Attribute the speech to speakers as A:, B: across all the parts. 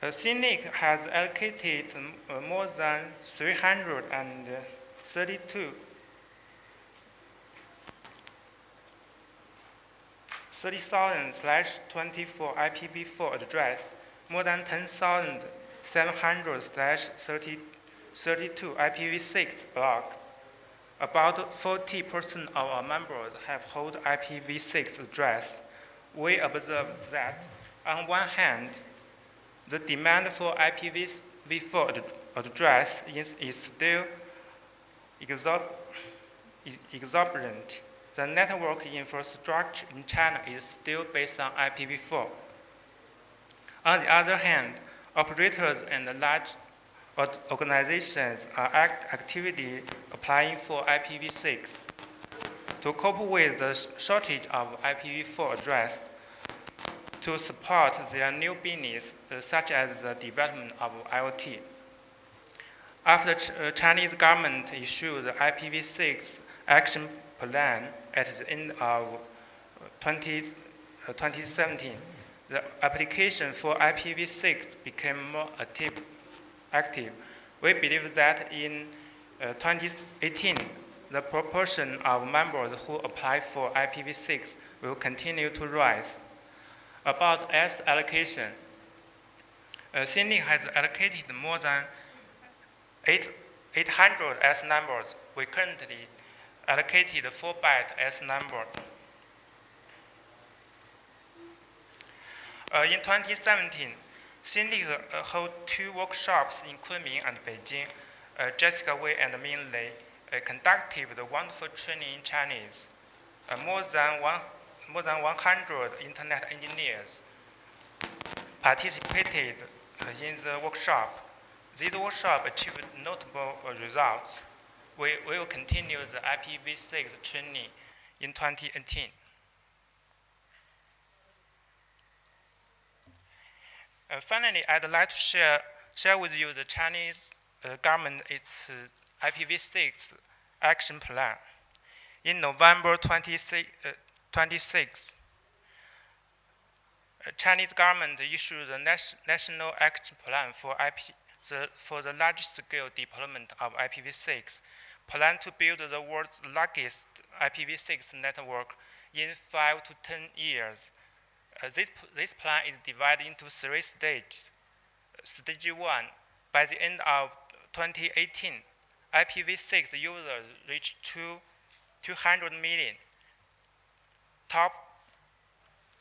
A: CNIC has allocated more than 332 30,000/24 IPv4 address, more than 10,700/32 IPv6 blocks. About 40% of our members have hold IPv6 address. We observe that, on one hand, the demand for IPv4 address is still exorbitant. The network infrastructure in China is still based on IPv4. On the other hand, operators and large organizations are actively applying for IPv6. To cope with the shortage of IPv4 address, to support their new business, such as the development of IoT. After the Chinese government issued the IPv6 action plan at the end of 2017, the application for IPv6 became more active. We believe that in 2018, the proportion of members who apply for IPv6 will continue to rise. About S allocation, CNIC has allocated more than 800 S numbers. We currently allocated 4 byte S number. In 2017, CNIC held 2 workshops in Kunming and Beijing. Jessica Wei and Ming Lei conducted the wonderful training in Chinese. More than 100 internet engineers participated in the workshop. This workshop achieved notable results. We will continue the IPv6 training in 2018. Finally, I'd like to share with you the Chinese government its IPv6 action plan. In November 26, Chinese government issued the National Action Plan for the large-scale deployment of IPv6, plan to build the world's largest IPv6 network in 5 to 10 years. This plan is divided into 3 stages. Stage 1, by the end of 2018, IPv6 users reached 200 million. Top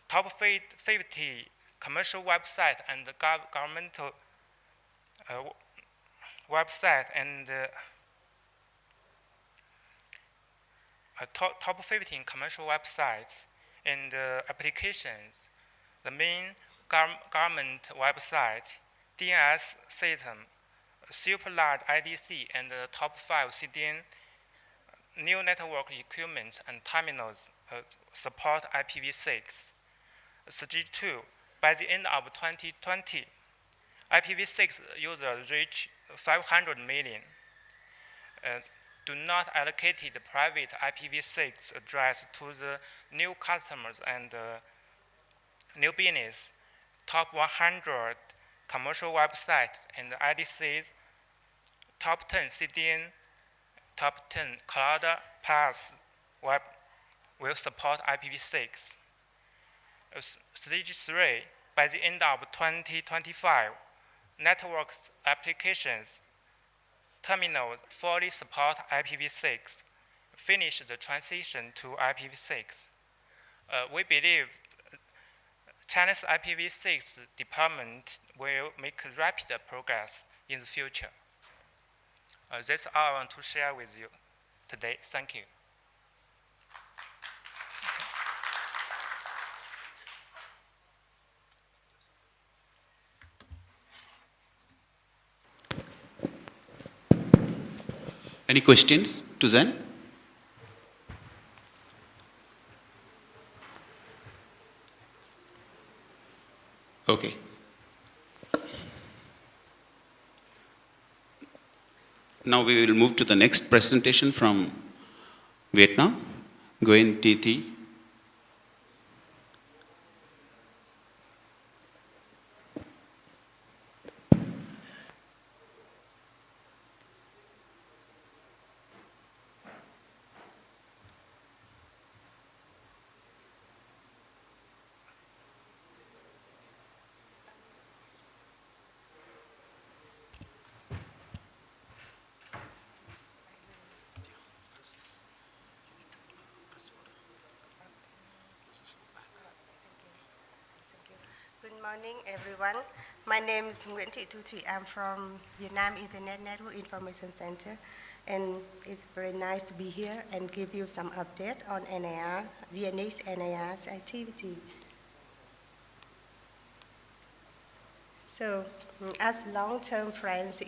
A: 50 commercial website and governmental website and top 15 commercial websites and applications. The main government website, DNS system, super large IDC, and the top 5 CDN new network equipment and terminals support IPv6. Stage 2, by the end of 2020, IPv6 users reach 500 million. Do not allocate the private IPv6 address to the new customers and new business. Top 100 commercial websites and IDCs, top 10 CDN, top 10 cloud PaaS web will support IPv6. Stage 3, by the end of 2025, networks applications terminals fully support IPv6, finish the transition to IPv6. We believe China's IPv6 deployment will make rapid progress in the future. That's all I want to share with you today. Thank you.
B: Any questions to Zen? Okay. Now we will move to the next presentation from Vietnam, Nguyen Thi Thi.
C: morning, everyone. My name is Nguyễn Thị Thu Thủy. I'm from Vietnam Internet Network Information Center, and it's very nice to be here and give you some update on NIR, Viennese NIR's activity. So, as long-term friends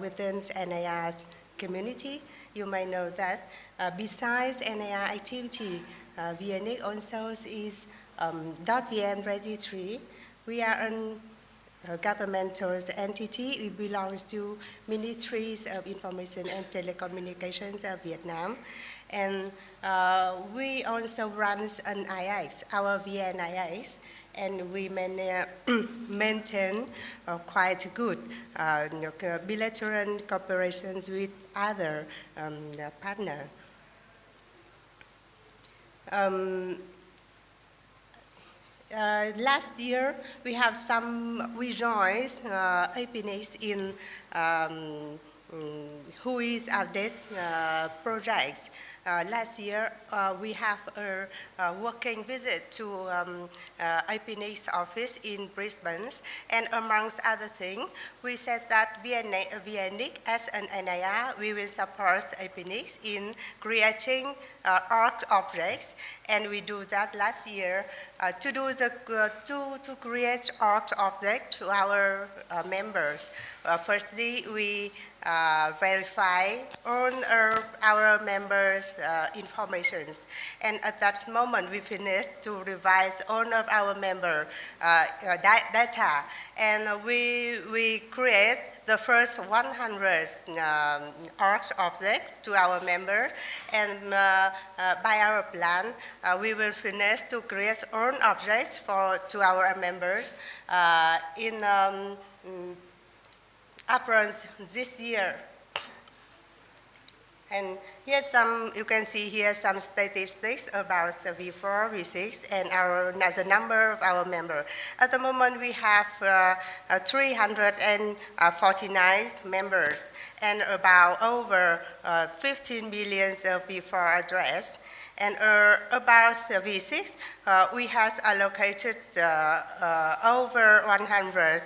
C: within NIR's community, you may know that besides NIR activity, Viennese also is .vn registry. We are a governmental entity. We belong to Ministries of Information and Telecommunications of Vietnam. And we also run an IX, our VNIX, and we maintain quite good bilateral cooperations with other partners. Last year, we joined IRINN in who is update projects. Last year, we have a working visit to IRINN's office in Brisbane, and amongst other things, we said that VNIC as an NIR, we will support IRINN in creating art objects, and we do that last year to create art objects to our members. Firstly, we verify all our members' informations. And at that moment, we finished to revise all of our member data. And we create the first 100 art objects to our members. And by our plan, we will finish to create all objects to our members in April this year. And here's you can see here some statistics about V4, V6, and the number of our members. At the moment, we have 349 members and about over 15 million of V4 address. And about V6, we have allocated over 100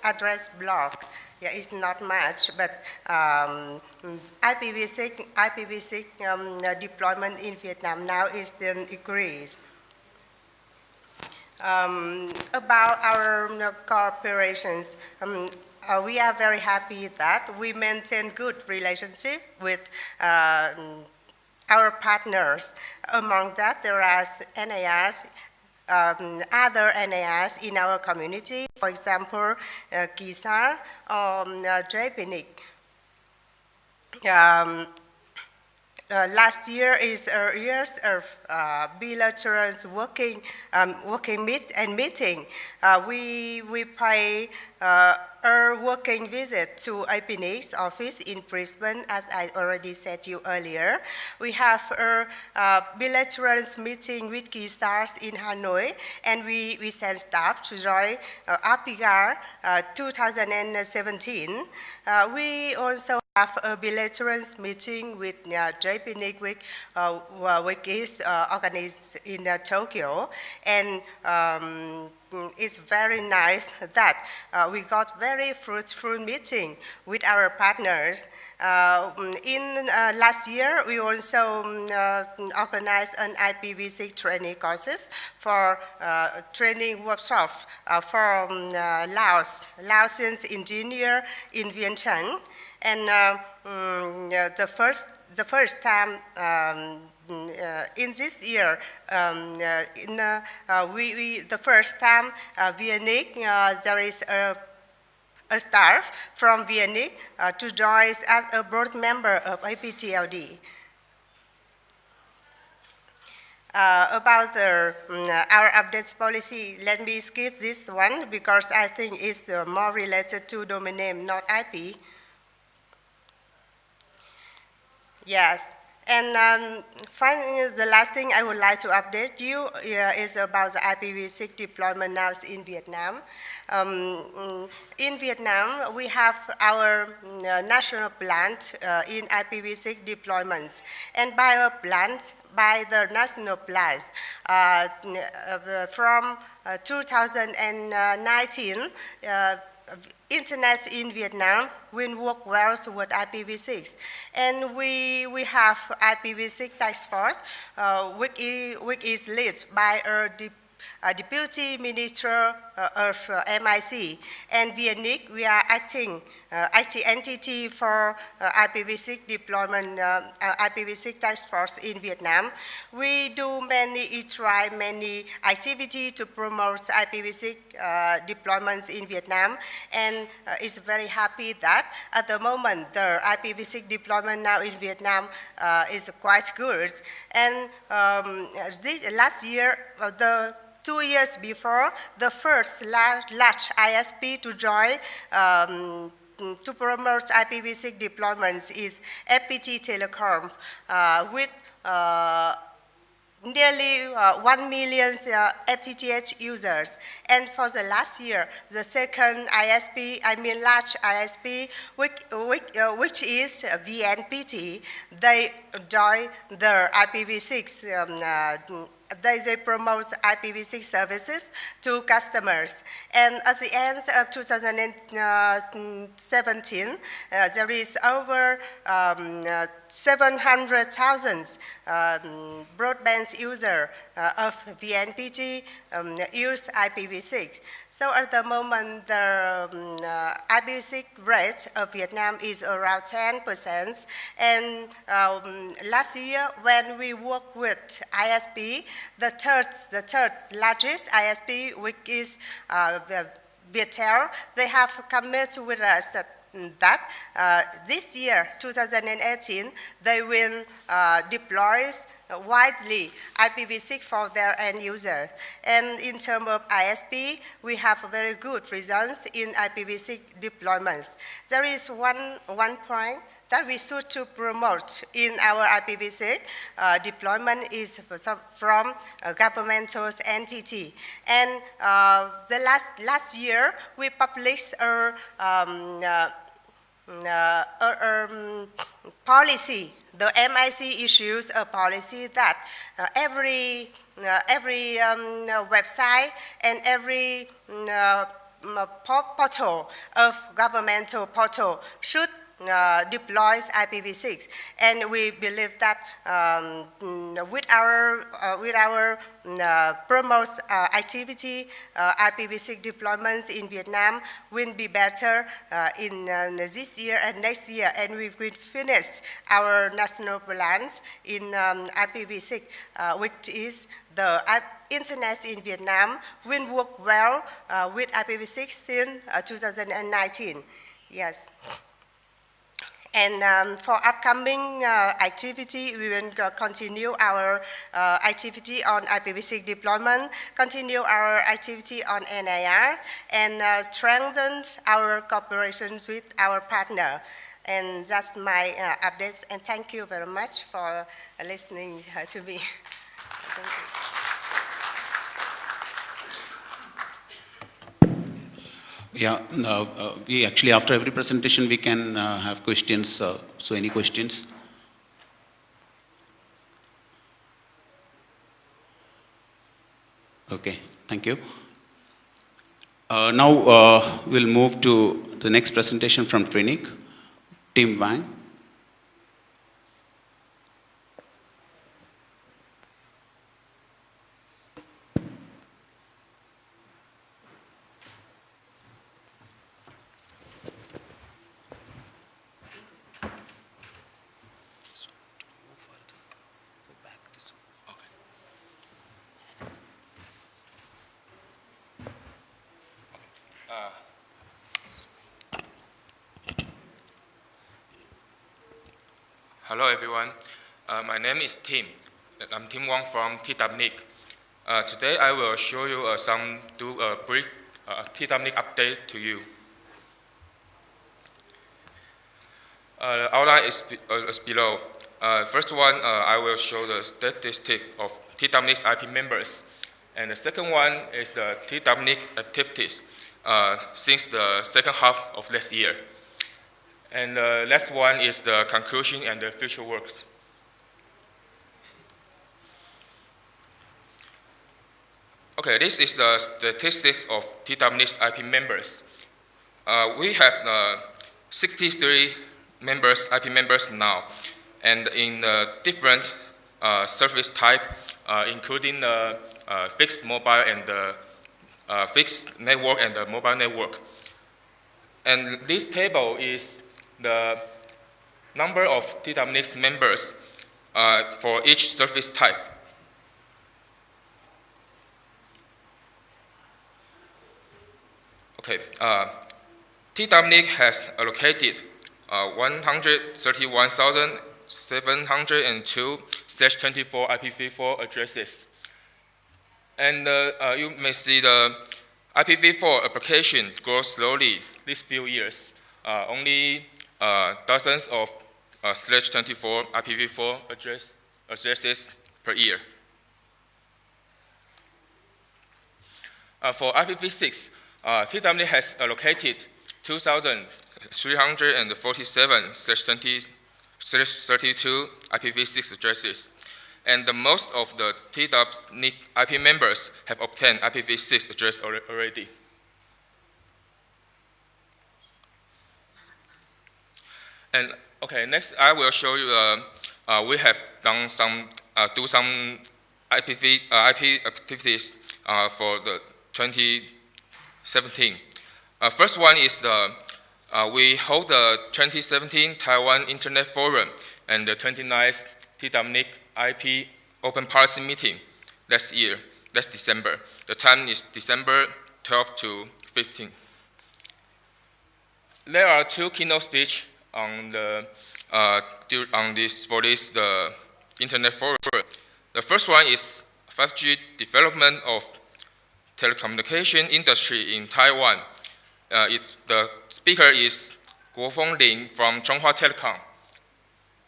C: address block. Yeah, it's not much, but IPv6 deployment in Vietnam now is still increased. About our corporations, we are very happy that we maintain good relationship with our partners. Among that, there are NIRs, other NIRs in our community, for example, KISA or JPNIC. Last year is years of bilateral working meeting. We pay a working visit to IPNIC's office in Brisbane, as I already said to you earlier. We have a bilateral meeting with key stars in Hanoi, and we send staff to join APIGAR 2017. We also have a bilateral meeting with JPNIC, which is organized in Tokyo, and it's very nice that we got very fruitful meeting with our partners. Last year, we also organized an IPv6 training courses for training workshops for Laotian engineer in Vientiane. And the first time in this year, the first time VNIC, there is a staff from VNIC to join as a board member of IPTLD. About our updates policy, let me skip this one because I think it's more related to domain name, not IP. Yes, and finally, the last thing I would like to update you is about the IPv6 deployment now in Vietnam. In Vietnam, we have our national plan in IPv6 deployments, and by our plan, by the national plans. From 2019, Internet in Vietnam will work well toward IPv6. And we have IPv6 task force, which is led by a Deputy Minister of MIC. And VNIC, we are acting IT entity for IPv6 deployment, IPv6 task force in Vietnam. We do try many activities to promote IPv6 deployments in Vietnam, and is very happy that at the moment the IPv6 deployment now in Vietnam is quite good. And last year, 2 years before, the first large ISP to join to promote IPv6 deployments is FPT Telecom with nearly 1 million FTTH users. And for the last year, the second ISP, large ISP, which is VNPT, they joined the IPv6 they promote IPv6 services to customers. And at the end of 2017, there is over 700,000 broadband users of VNPT use IPv6. So at the moment, the IPv6 rate of Vietnam is around 10%. And last year, when we worked with ISP, the third largest ISP, which is Viettel, they have committed with us that this year, 2018, they will deploy widely IPv6 for their end user. And in terms of ISP, we have very good results in IPv6 deployments. There is one point that we should to promote in our IPv6 deployment is from a governmental entity. And the last year, we published a policy. The MIC issues a policy that every website and every portal of governmental portal should deploys IPv6, and we believe that with our promote activity, IPv6 deployments in Vietnam will be better in this year and next year, and we will finish our national plans in IPv6, which is the Internet in Vietnam will work well with IPv6 in 2019. Yes. And for upcoming activity, we will continue our activity on IPv6 deployment, continue our activity on NIR, and strengthen our cooperation with our partner. And that's my updates, and thank you very much for listening to me. Thank you.
B: Yeah, we actually, after every presentation, we can have questions. So any questions? Okay, thank you. Now we'll move to the next presentation from Trinic, Tim Wang.
D: Hello everyone, my name is Tim. I'm Tim Wang from TWNIC. Today I will show you do a brief TWNIC update to you. The outline is below. First one, I will show the statistic of TWNIC's IP members. And the second one is the TWNIC activities since the second half of last year. And the last one is the conclusion and the future works. Okay, this is the statistics of TWNIC's IP members. We have 63 IP members now, and in different service type, including the fixed mobile and the fixed network and the mobile network. And this table is the number of TWNIC's members for each service type. Okay, TWNIC has allocated 131,702/24 IPv4 addresses. And you may see the IPv4 application grow slowly these few years, only dozens of /24 IPv4 addresses per year. For IPv6, TWNIC has allocated 2,347/32 IPv6 addresses, and the most of the TWNIC IP members have obtained IPv6 address already. And okay, next I will show you. We have done some IP activities for the 2017. First one is we hold the 2017 Taiwan Internet Forum and the 29th TWNIC IP Open Policy Meeting last year. That's December. The time is December 12 to 15. There are two keynote speeches on the Internet Forum. The first one is 5G development of telecommunication industry in Taiwan. The speaker is Guofeng Lin from Chunghwa Telecom.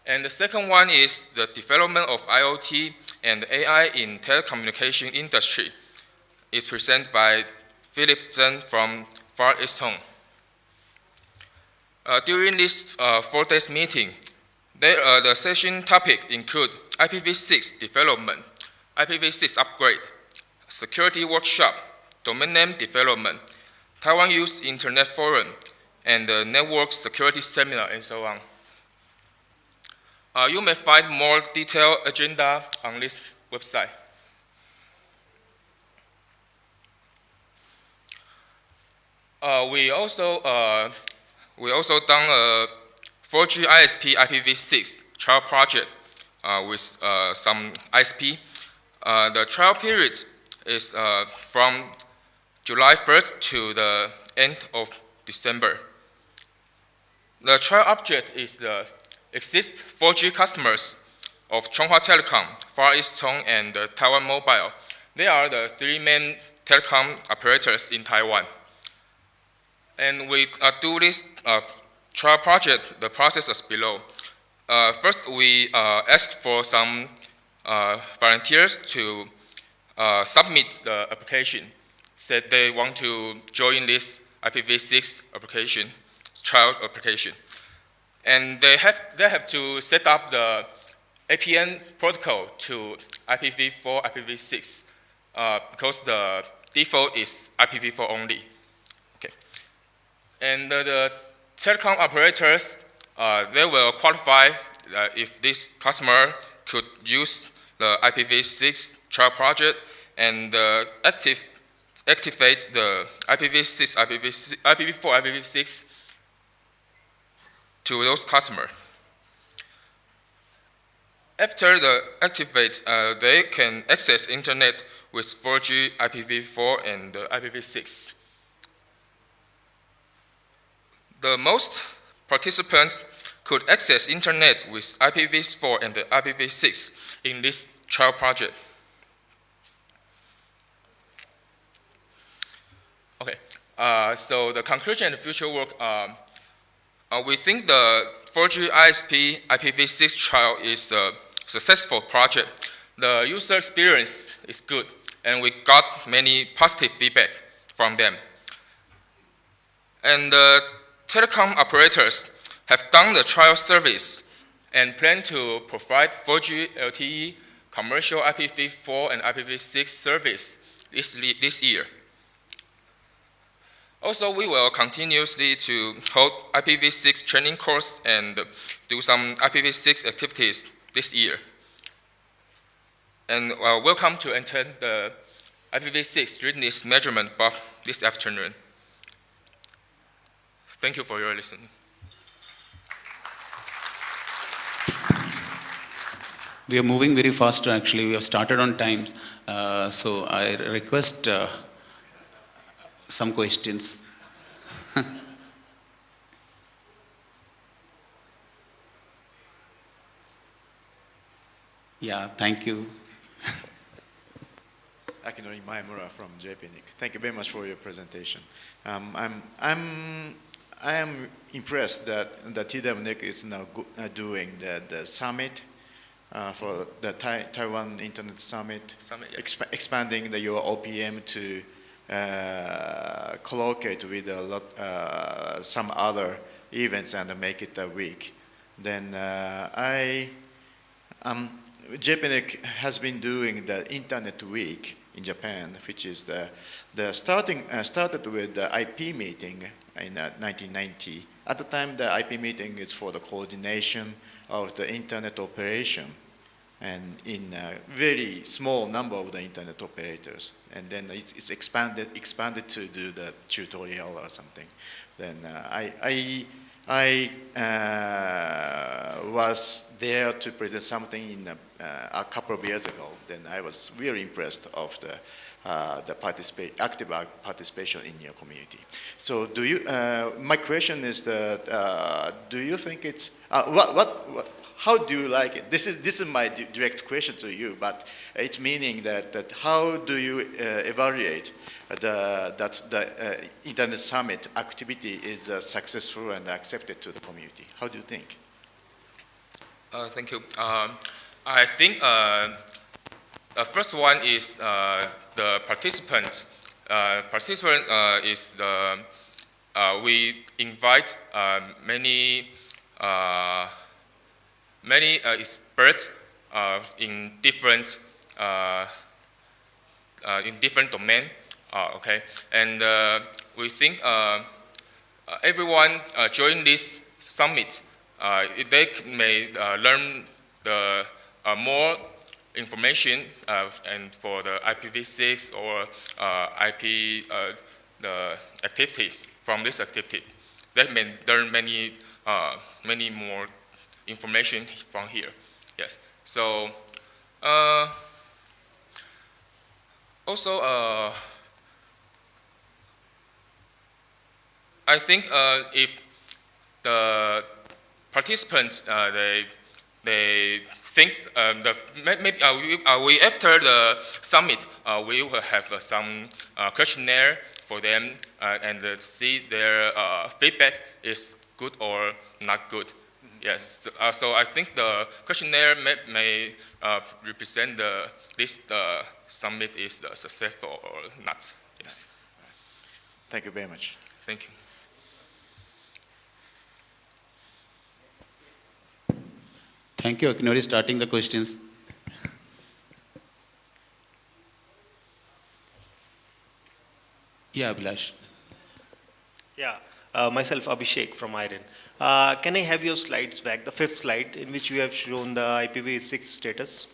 D: And the second one is the development of IoT and AI in telecommunication industry. It's presented by Philip Zheng from Far East Hong. During this 4 days meeting, the session topic include IPv6 development, IPv6 upgrade, security workshop, domain name development, Taiwan Youth Internet Forum, and the network security seminar, and so on. You may find more detailed agenda on this website. We also done a 4G ISP IPv6 trial project with some ISP. The trial period is from July 1st to the end of December. The trial object is the exist 4G customers of Chunghwa Telecom, Far East Hong, and Taiwan Mobile. They are the 3 main telecom operators in Taiwan. And we do this trial project, the process is below. First, we asked for some volunteers to submit the application, said they want to join this IPv6 application, trial application. And they have to set up the APN protocol to IPv4, IPv6, because the default is IPv4 only. Okay. And the telecom operators, they will qualify if this customer could use the IPv6 trial project and activate the IPv4, IPv6 to those customers. After the activate, they can access internet with 4G, IPv4, and IPv6. The most participants could access internet with IPv4 and the IPv6 in this trial project. Okay, so the conclusion and the future work, we think the 4G ISP IPv6 trial is a successful project. The user experience is good, and we got many positive feedback from them. And the telecom operators have done the trial service and plan to provide 4G LTE commercial IPv4 and IPv6 service this year. Also, we will continuously to hold IPv6 training course and do some IPv6 activities this year. And welcome to attend the IPv6 readiness measurement buff this afternoon. Thank you for your listening.
B: We are moving very fast actually. We have started on time. So I request some questions. Yeah, thank you.
E: Akinori Maemura from JPNIC. Thank you very much for your presentation. I am impressed that the TWNIC is now doing the summit for the Taiwan Internet Summit,
D: Yeah.
E: Expanding your OPM to collocate with some other events and make it a week. Then JPNIC has been doing the Internet Week in Japan, which is started with the IP meeting in 1990. At the time, the IP meeting is for the coordination of the internet operation, and in a very small number of the internet operators. And then it's expanded to do the tutorial or something. Then I was there to present something in a couple of years ago. Then I was really impressed of the active participation in your community. So do you? My question is that do you think it's how do you like it? This is my direct question to you, but it's meaning that how do you evaluate that the Internet Summit activity is successful and accepted to the community? How do you think?
D: Thank you. I think first one is the participant. Participant is the we invite many experts in different domain. Okay, and we think everyone join this summit. They may learn the more information and for the IPv6 or IP the activities from this activity. They may learn many more information from here. Yes. So also I think if the participants they think maybe we after the summit we will have some questionnaire for them and see their feedback is good or not good. Mm-hmm. Yes. So I think the questionnaire may represent this summit is successful or not. Yes.
E: Thank you very much.
D: Thank you.
B: Thank you, Akinori, starting the questions. Yeah, Abhilash.
F: Yeah, myself Abhishek from IRINN. Can I have your slides back, the fifth slide in which you have shown the IPv6 status?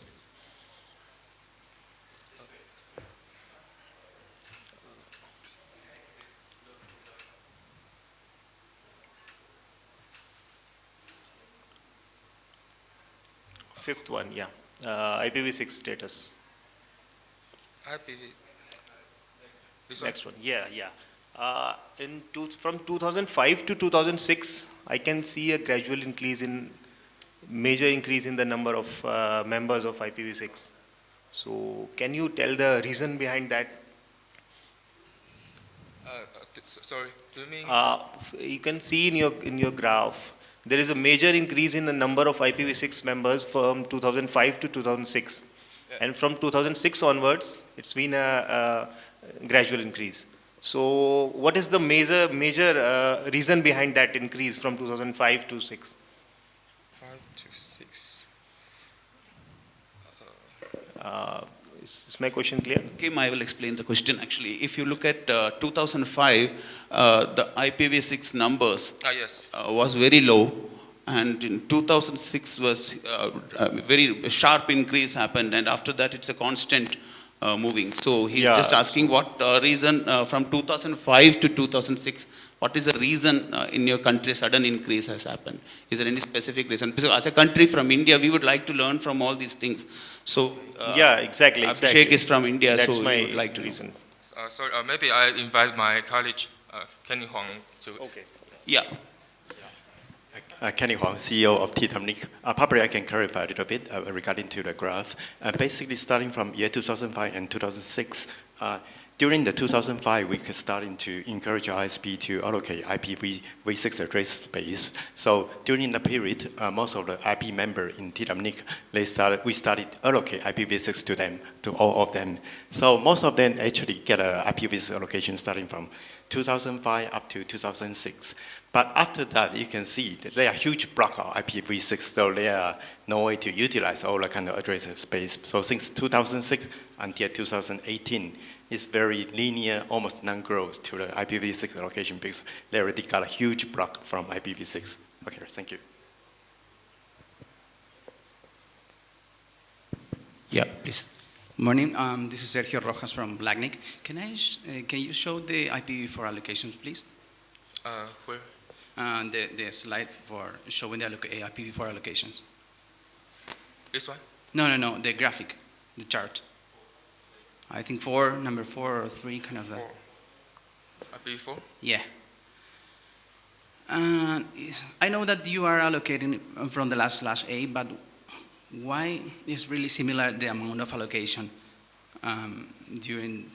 F: Fifth one, yeah. IPv6 status.
D: This
F: Next one, yeah. From 2005 to 2006, I can see a gradual major increase in the number of members of IPv6. So, can you tell the reason behind that?
D: Sorry, do you mean?
F: You can see in your graph, there is a major increase in the number of IPv6 members from 2005 to 2006. Yeah. And from 2006 onwards, it's been a gradual increase. So what is the major reason behind that increase from 2005 to 6?
D: 5 to 6.
F: Is my question clear?
B: Kim, I will explain the question actually. If you look at 2005, the IPv6 numbers
D: Yes.
B: was very low, and in 2006 was a very sharp increase happened, and after that it's a constant moving. So he's
F: Yeah.
B: just asking what reason from 2005 to 2006, what is the reason in your country sudden increase has happened? Is there any specific reason? Because as a country from India, we would like to learn from all these things. So
F: Yeah, exactly.
B: Abhishek is from India,
F: That's
B: so
F: my
B: we would like to know.
F: reason.
D: Sorry, maybe I invite my colleague, Kenny Huang, to.
F: Okay.
B: Yeah.
G: Kenny Huang, CEO of TWNIC. Probably I can clarify a little bit regarding to the graph. Basically, starting from year 2005 and 2006, during the 2005, we starting to encourage ISP to allocate IPv6 address space. So during the period, most of the IP member in TWNIC, we started allocate IPv6 to them, to all of them. So most of them actually get a IPv6 allocation starting from 2005 up to 2006. But after that, you can see that there are huge block of IPv6, so there are no way to utilize all the kind of address space. So since 2006 until 2018, it's very linear, almost non-growth to the IPv6 allocation because they already got a huge block from IPv6. Okay, thank you.
B: Yeah, please.
H: Morning, this is Sergio Rojas from Blacknick. Can you show the IPv4 allocations, please?
D: Where?
H: The slide for showing the IPv4 allocations.
D: This one?
H: No, the graphic, the chart. I think number 4 or 3, kind of that.
D: IPv4?
H: Yeah. I know that you are allocating from the last /A, but why is really similar the amount of allocation during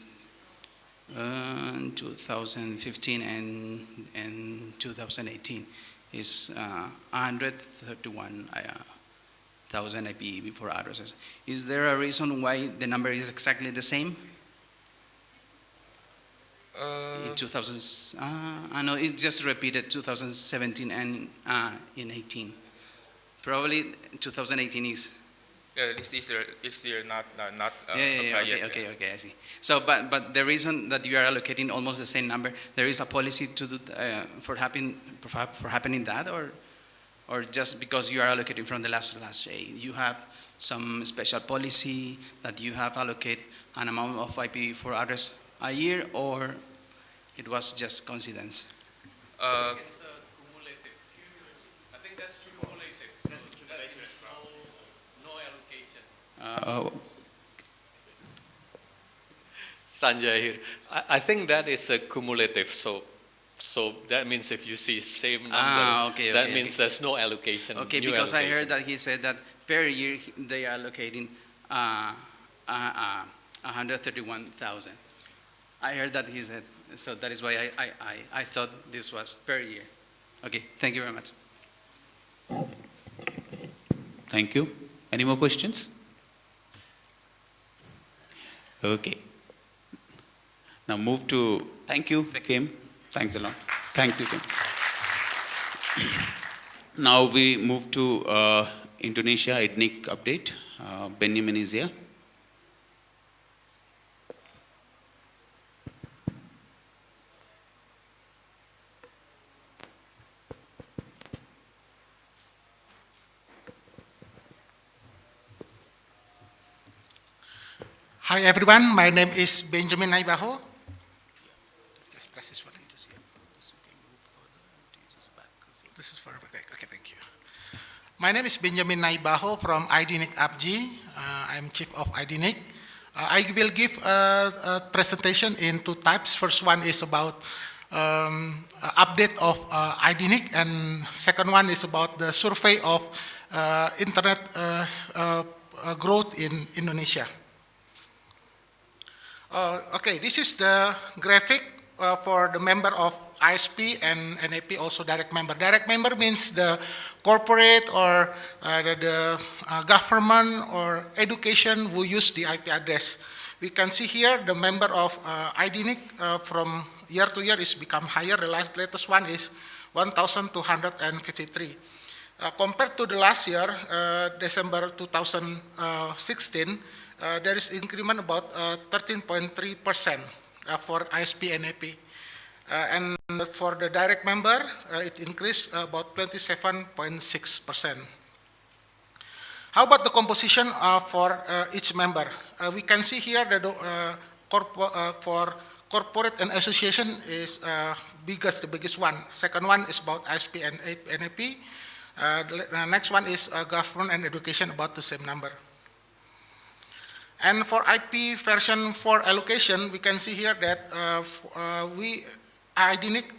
H: 2015 and 2018 is 131,000 IPv4 addresses. Is there a reason why the number is exactly the same? In 2000, I know it's just repeated 2017 and in 18. Probably 2018 is.
D: This year not
H: Okay, I see. So, but the reason that you are allocating almost the same number, there is a policy to do for happening that, or just because you are allocating from the last A, you have some special policy that you have allocate an amount of IPv4 address a year, or it was just coincidence?
I: It's cumulative. I think that's cumulative. No allocation. Sanjay here. I think that is a cumulative. So that means if you see same number, that means there's no allocation.
H: Okay, because I heard that he said that per year they are allocating 131,000. I heard that he said, so that is why I thought this was per year. Okay, thank you very much.
B: Thank you. Any more questions? Okay. Now move to, thank you, Kim. Thanks a lot. Thank you, Kim. Now we move to Indonesia ethnic update. Benjamin is here.
J: Hi everyone, my name is Benjamin Naibaho. Just press this one. This is far back. Okay, thank you. My name is Benjamin Naibaho from IRINN APG. I'm chief of IRINN. I will give a presentation in two types. First one is about update of IRINN, and second one is about the survey of internet growth in Indonesia. Okay, this is the graphic for the member of ISP and NAP, also direct member. Direct member means the corporate or the government or education who use the IP address. We can see here the member of IRINN from year to year is become higher. The latest one is 1,253. Compared to the last year, December 2016, there is increment about 13.3% for ISP and AP. And for the direct member, it increased about 27.6%. How about the composition for each member? We can see here that for corporate and association is the biggest one. Second one is about ISP and NAP. The next one is government and education, about the same number. And for IP version 4 allocation, we can see here that IDNIC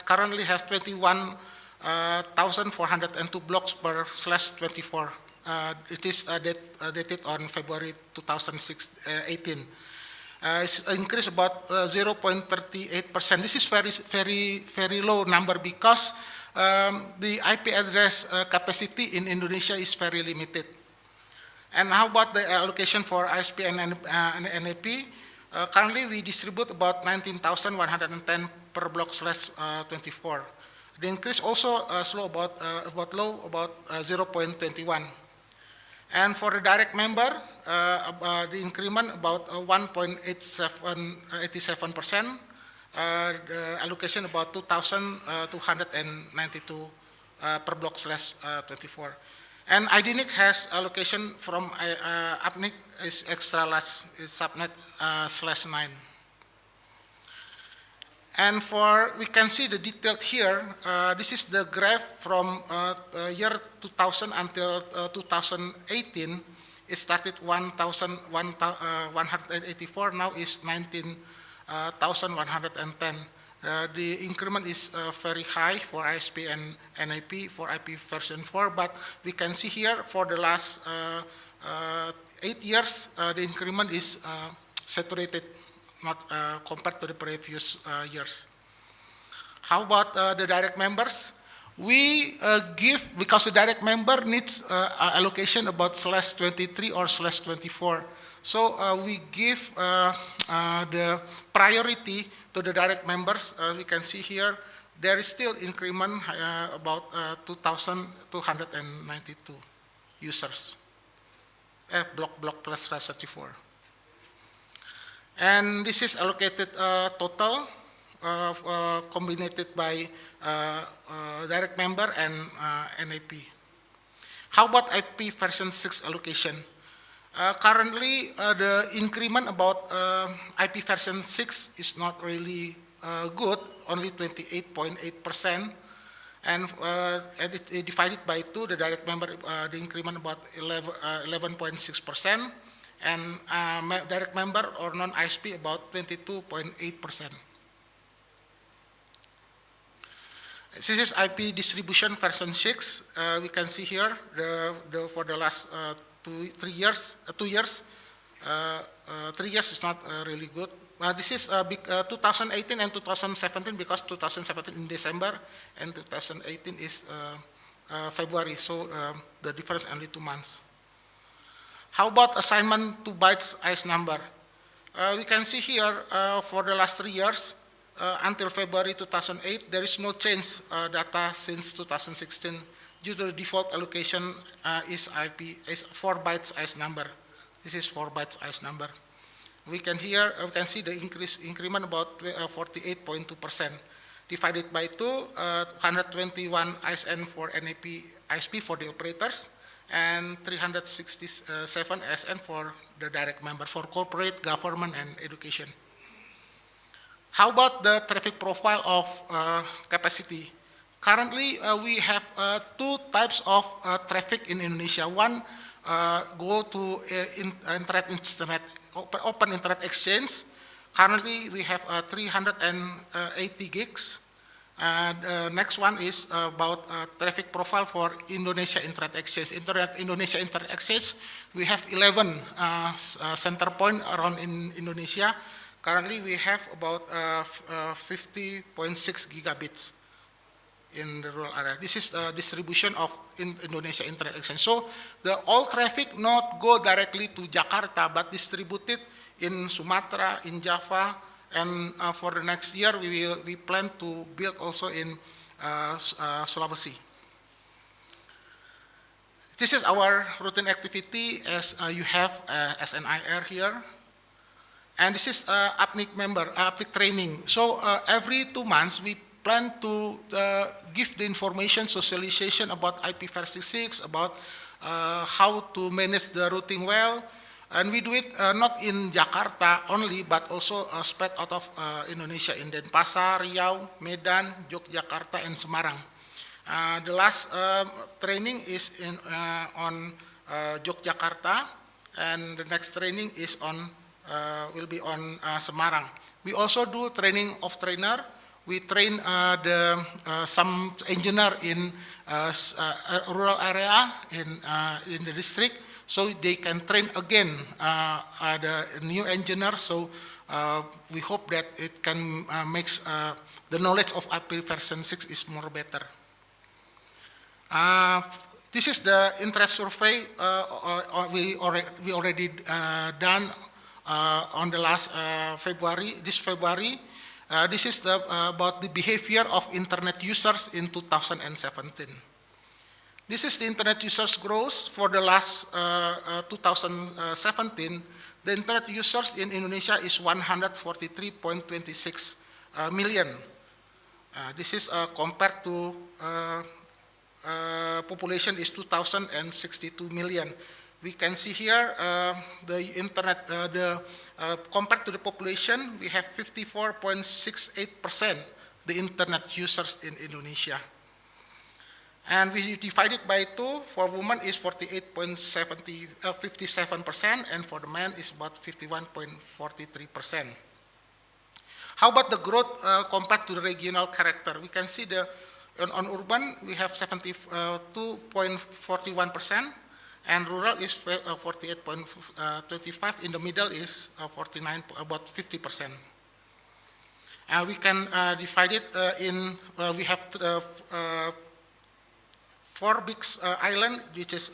J: currently has 21,402 blocks per /24. It is dated on February 2018. It's increased about 0.38%. This is very low number because the IP address capacity in Indonesia is very limited. And how about the allocation for ISP and NAP? Currently, we distribute about 19,110 per block /24. The increase also slow about 0.21. And for the direct member, the increment about 1.87%. The allocation about 2,292 per block /24. And IDNIC has allocation from APNIC is extra large, is subnet /9. And we can see the detail here. This is the graph from year 2000 until 2018. It started 1,184, now is 19,110. The increment is very high for ISP and NAP for IP version 4, but we can see here for the last 8 years, the increment is saturated, not compared to the previous years. How about the direct members? We give, because the direct member needs allocation about /23 or /24. So we give the priority to the direct members. We can see here, there is still increment about 2,292 users. Block /34. And this is allocated total combined by direct member and NAP. How about IP version 6 allocation? Currently, the increment about IP version 6 is not really good, only 28.8%. And it divided by 2, the direct member, the increment about 11.6%. And direct member or non-ISP about 22.8%. This is IP distribution version 6. We can see here for the last 2 years. 3 years is not really good. This is 2018 and 2017 because 2017 in December and 2018 is February. So the difference only 2 months. How about assignment to bytes ICE number? We can see here for the last 3 years until February 2008, there is no change data since 2016 due to the default allocation is 4 bytes ICE number. This is 4 bytes ICE number. We can see the increment about 48.2%. Divided by 2, 121 ISN for NAP ISP for the operators, and 367 SN for the direct member for corporate, government, and education. How about the traffic profile of capacity? Currently, we have 2 types of traffic in Indonesia. One go to open internet exchange. Currently, we have 380 gigs. Next one is about traffic profile for Indonesia Internet Exchange. Indonesia Internet Exchange, we have 11 center point around in Indonesia. Currently, we have about 50.6 gigabits in the rural area. This is the distribution of Indonesia Internet Exchange. So all traffic not go directly to Jakarta, but distributed in Sumatra, in Java, and for the next year, we plan to build also in Sulawesi. This is our routine activity as you have as an IR here. And this is APNIC training. So every 2 months, we plan to give the information, socialization about IPv6, about how to manage the routing well. And we do it not in Jakarta only, but also spread out of Indonesia in Denpasar, Riau, Medan, Yogyakarta, and Semarang. The last training is on Yogyakarta, and the next training is will be on Semarang. We also do training of trainer. We train some engineer in rural area in the district, so they can train again the new engineer. So we hope that it can make the knowledge of IP version 6 is more better. This is the interest survey we already done on the last February. This is about the behavior of internet users in 2017. This is the internet users growth for the last 2017. The internet users in Indonesia is 143.26 million. This is compared to population is 2,062 million. We can see here the internet, compared to the population, we have 54.68% the internet users in Indonesia. And we divide it by 2, for women is 57%, and for the men is about 51.43%. How about the growth compared to the regional character? We can see on urban, we have 72.41%, and rural is 48.25%. In the middle is 49, about 50%. We can divide it in, we have 4 big islands, which is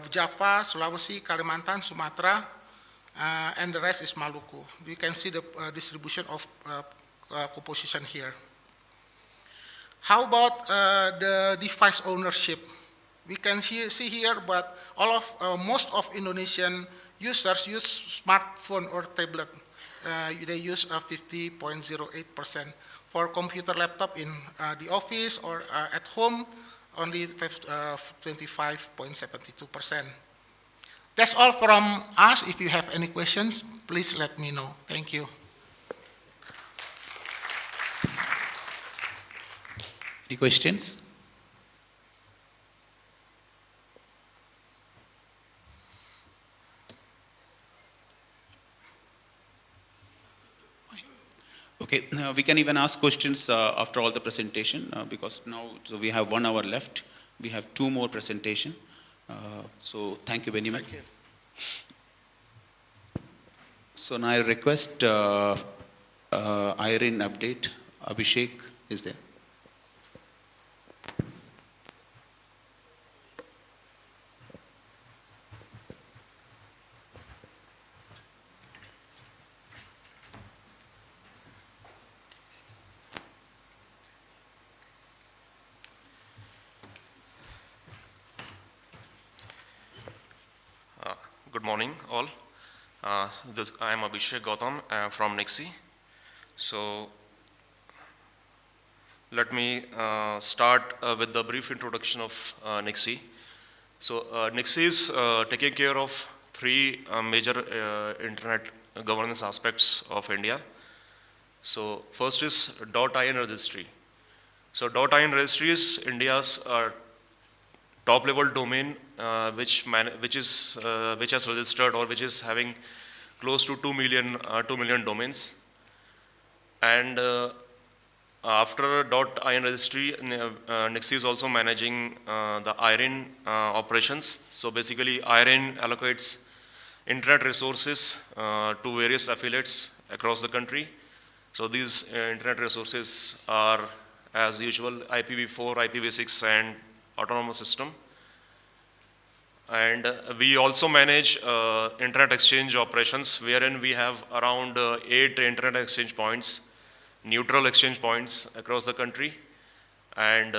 J: Java, Sulawesi, Kalimantan, Sumatra, and the rest is Maluku. You can see the distribution of composition here. How about the device ownership? We can see here, but most of Indonesian users use smartphone or tablet. They use 50.08%. For computer laptop in the office or at home, only 25.72%. That's all from us. If you have any questions, please let me know. Thank you.
B: Any questions? Okay, we can even ask questions after all the presentation because now we have 1 hour left. We have 2 more presentations. So thank you very much.
J: Thank you.
B: So now I request IRINN update. Abhishek is there.
K: Good morning, all. I am Abhishek Gautam from NIXI. So let me start with the brief introduction of NIXI. So NIXI is taking care of 3 major internet governance aspects of India. So first is .in registry. So .in registry is India's top level domain which has registered or which is having close to 2 million domains. And after .in registry, NIXI is also managing the IRINN operations. So basically IRINN allocates internet resources to various affiliates across the country. So these internet resources are as usual IPv4, IPv6 and autonomous system. And we also manage internet exchange operations, wherein we have around 8 internet exchange points, neutral exchange points across the country. And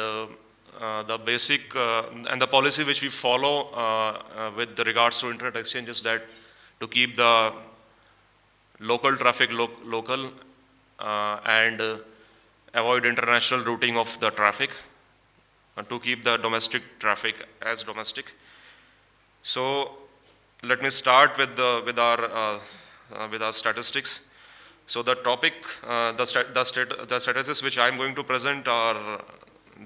K: the basic and the policy which we follow with regards to internet exchange is that to keep the local traffic local and avoid international routing of the traffic, to keep the domestic traffic as domestic. So let me start with our statistics. So the topic, the statistics which I am going to present are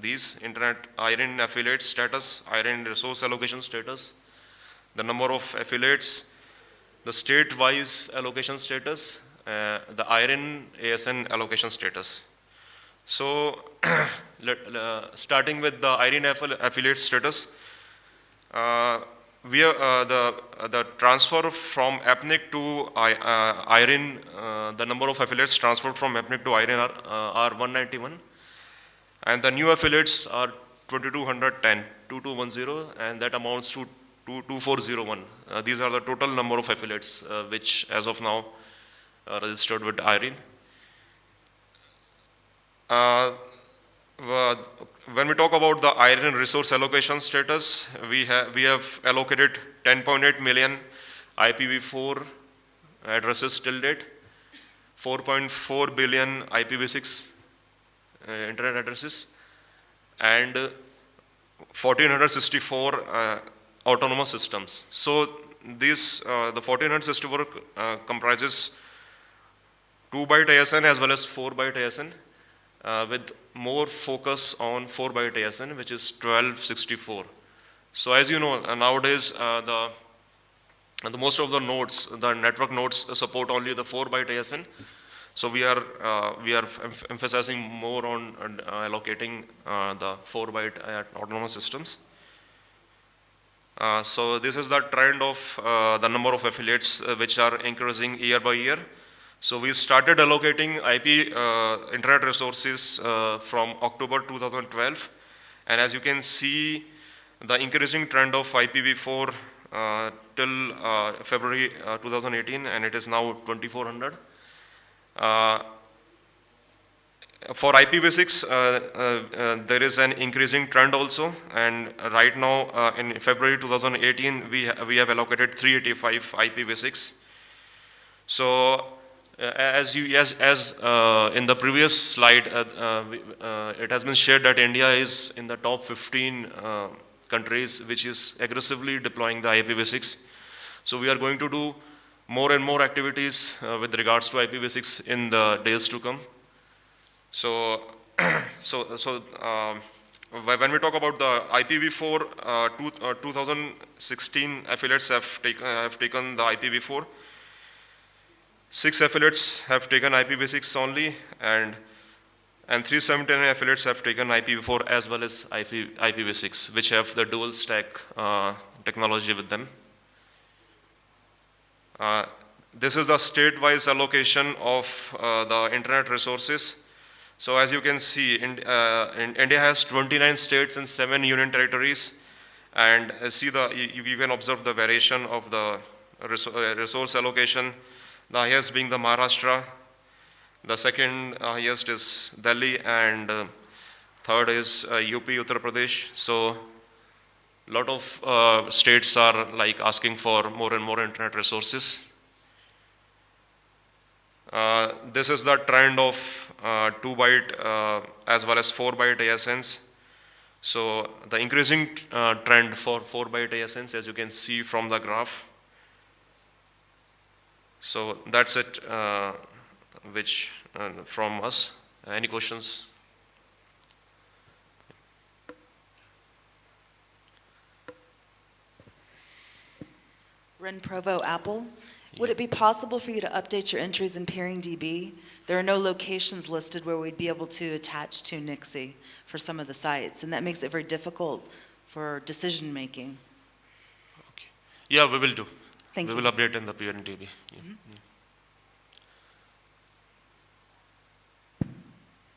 K: these: internet IRIN affiliate status, IRIN resource allocation status, the number of affiliates, the state-wise allocation status, the IRIN ASN allocation status. So starting with the IRIN affiliate status, we are, the transfer from APNIC to IRIN, the number of affiliates transferred from APNIC to IRIN are 191, and the new affiliates are 2210, and that amounts to 2401. These are the total number of affiliates which as of now are registered with IRIN. When we talk about the IRIN resource allocation status, we have allocated 10.8 million IPv4 addresses till date, 4.4 billion IPv6 internet addresses, and 1464 autonomous systems. So these the 1464 comprises 2-byte ASN as well as 4-byte ASN. With more focus on 4-byte ASN, which is 1264. So as you know, nowadays the most of the nodes, the network nodes support only the 4-byte ASN. So we are emphasizing more on allocating the 4-byte autonomous systems. So this is the trend of the number of affiliates which are increasing year by year. So we started allocating IP internet resources from October 2012, and as you can see, the increasing trend of IPv4 till February 2018, and it is now 2400. For IPv6, there is an increasing trend also, and right now in February 2018, we have allocated 385 IPv6. So as in the previous slide, it has been shared that India is in the top 15 countries which is aggressively deploying the IPv6. So we are going to do more and more activities with regards to IPv6 in the days to come. So, when we talk about the IPv4, 2016 affiliates have taken the IPv4. 6 affiliates have taken IPv6 only, and 379 affiliates have taken IPv4 as well as IPv6, which have the dual stack technology with them. This is the state-wise allocation of the internet resources. So as you can see, India has 29 states and 7 union territories, and you can observe the variation of the resource allocation. The highest being the Maharashtra, the second highest is Delhi, and third is UP, Uttar Pradesh. So a lot of states are like asking for more and more internet resources. This is the trend of 2-byte as well as 4-byte ASNs. So the increasing trend for 4-byte ASNs, as you can see from the graph. So that's it, from us. Any questions?
L: Ren Provo, Apple. Would it be possible for you to update your entries in PeeringDB? There are no locations listed where we'd be able to attach to Nixie for some of the sites, and that makes it very difficult for decision making.
K: Okay. Yeah, we will do.
L: Thank you.
K: We will update in the PeeringDB. Yeah.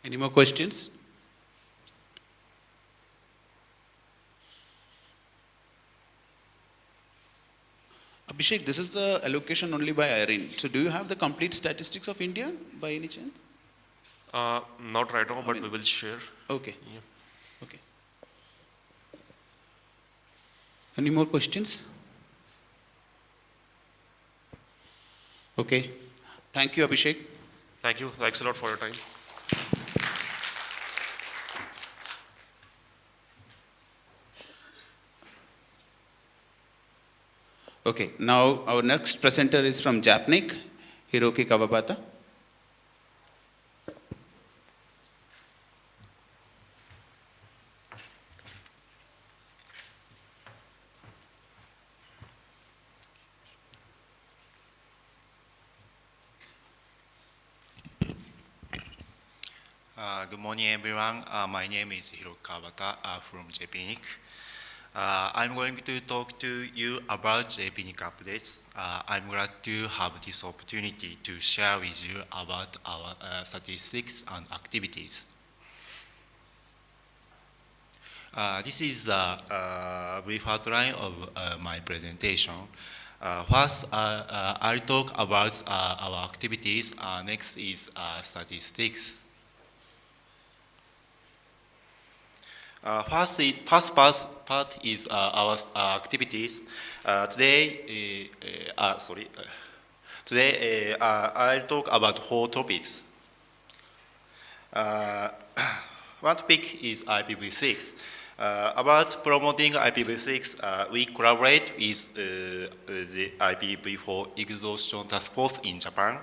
B: Any more questions? Abhishek, this is the allocation only by IRIN. So do you have the complete statistics of India by any chance?
K: Not right now, but we will share.
B: Okay.
K: Yeah.
B: Okay. Any more questions? Okay. Thank you, Abhishek.
K: Thank you. Thanks a lot for your time.
B: Okay, now our next presenter is from Japnik, Hiroki Kawabata.
M: Good morning, everyone. My name is Hiroki Kawabata from JPNIC. I'm going to talk to you about JPNIC updates. I'm glad to have this opportunity to share with you about our statistics and activities. This is the brief outline of my presentation. First, I'll talk about our activities. Next is statistics. First part is our activities. Today, I'll talk about 4 topics. One topic is IPv6. About promoting IPv6, we collaborate with the IPv4 exhaustion task force in Japan.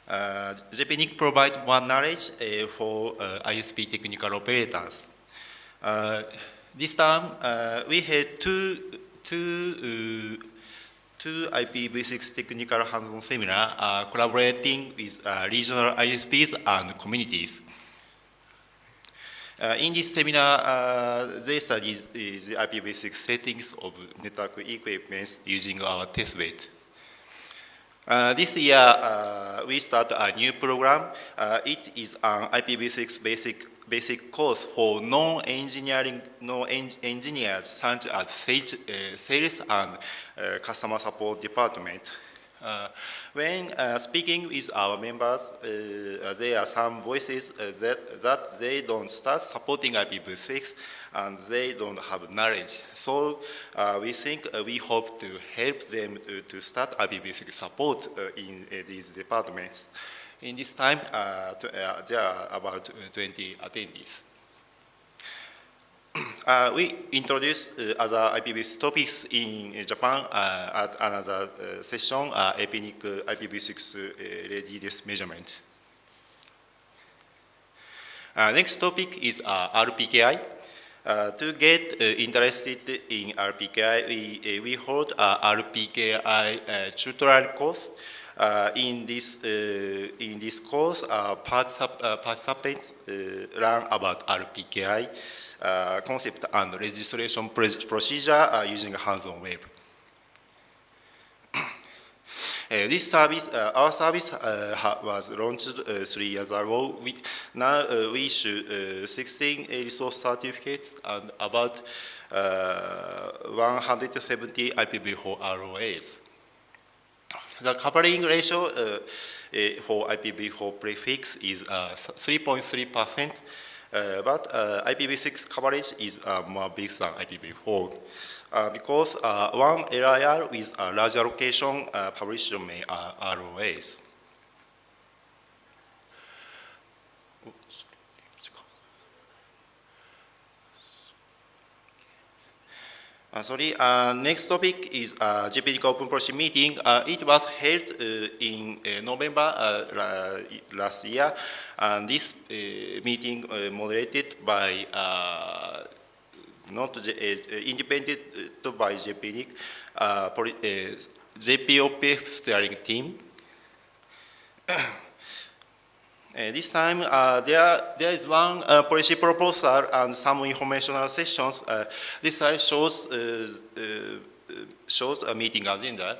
M: JPNIC provides one knowledge for ISP technical operators. This time, we had two IPv6 technical hands-on seminars collaborating with regional ISPs and communities. In this seminar, they studied the IPv6 settings of network equipment using our testbed. This year, we start a new program. It is an IPv6 basic course for non-engineers such as sales and customer support department. When speaking with our members, there are some voices that they don't start supporting IPv6 and they don't have knowledge. So we hope to help them to start IPv6 support in these departments. In this time, there are about 20 attendees. We introduced other IPv6 topics in Japan at another session, JPNIC IPv6 readiness measurement. Next topic is RPKI. To get interested in RPKI, we hold a RPKI tutorial course. In this course, participants learn about RPKI concept and registration procedure using hands-on web. This service, our service was launched 3 years ago. Now we issue 16 resource certificates and about 170 IPv4 ROAs. The coupling ratio for IPv4 prefix is 3.3%, but IPv6 coverage is more big than IPv4 because one LIR with a large allocation published many ROAs. Next topic is JPNIC Open Policy meeting. It was held in November last year, and this meeting moderated by independent by JPNIC, JPOPF steering team. This time, there is one policy proposal and some informational sessions. This slide shows a meeting agenda.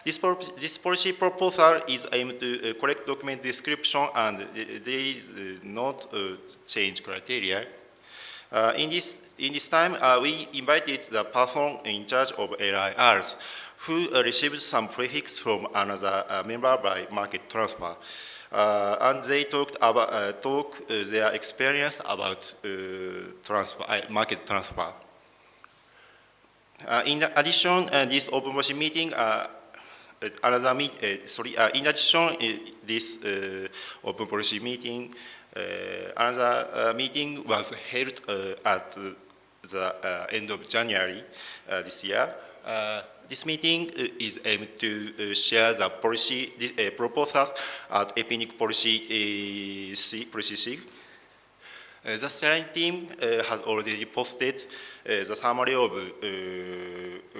M: This policy proposal is aimed to correct document description and there is not change criteria. In this time, we invited the person in charge of LIRs who received some prefix from another member by market transfer. And they talked about their experience about market transfer. In addition, this open policy meeting, in addition, this open policy meeting, another meeting was held at the end of January this year. This meeting is aimed to share the policy proposals at EPNIC policy C. The steering team has already posted the summary of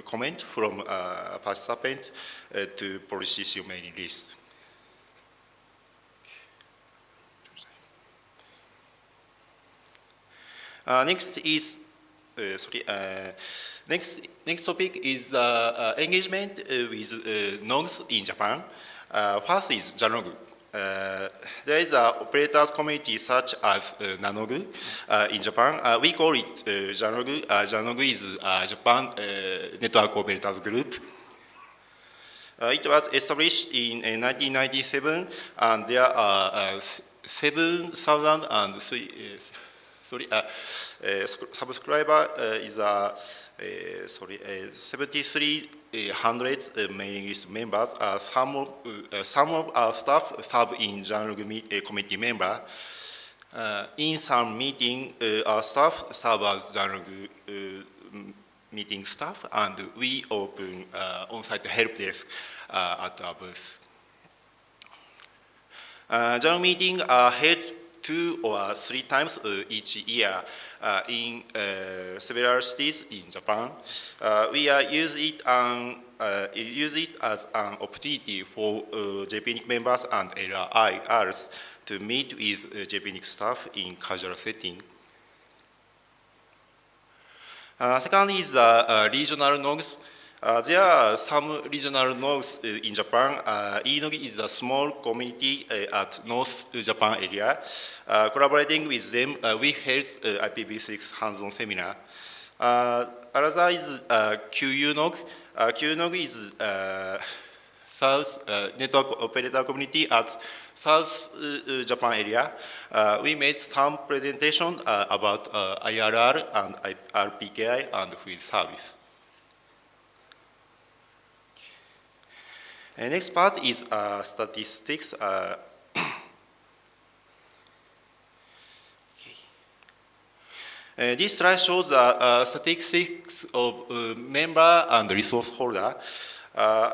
M: comment from participants to policy C mailing list. Next topic is engagement with nodes in Japan. First is Janogu. There is an operators community such as Nanogu in Japan. We call it Janogu. Janogu is Japan Network Operators Group. It was established in 1997, and there are 7,003 subscriber is 7,300 mailing list members. Some of our staff serve in Janogu committee member. In some meeting, our staff serve as Janogu meeting staff, and we open on-site help desk at our booth. Janogu meetings are held 2 or 3 times each year in several cities in Japan. We use it as an opportunity for JPNIC members and LRIRs to meet with JPNIC staff in casual setting. Second is regional nodes. There are some regional nodes in Japan. IRINN is a small community at North Japan area. Collaborating with them, we held IPv6 hands-on seminar. Another is QU node. QU node is South Network Operator Community at South Japan area. We made some presentation about IRR and RPKI and field service. Next part is statistics. This slide shows the statistics of member and resource holder.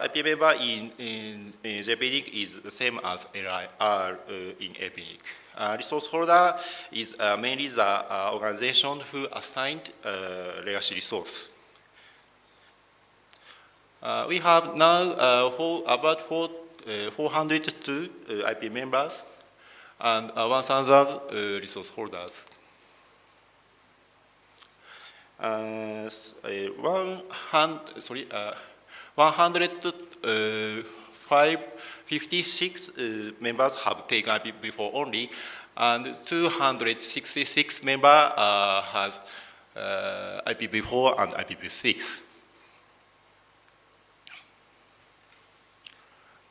M: IP member in JPNIC is the same as LIR in EPNIC. Resource holder is mainly the organization who assigned legacy resource. We have now about 402 IP members and 1,000 resource holders. 156 members have taken IPv4 only, and 266 members has IPv4 and IPv6.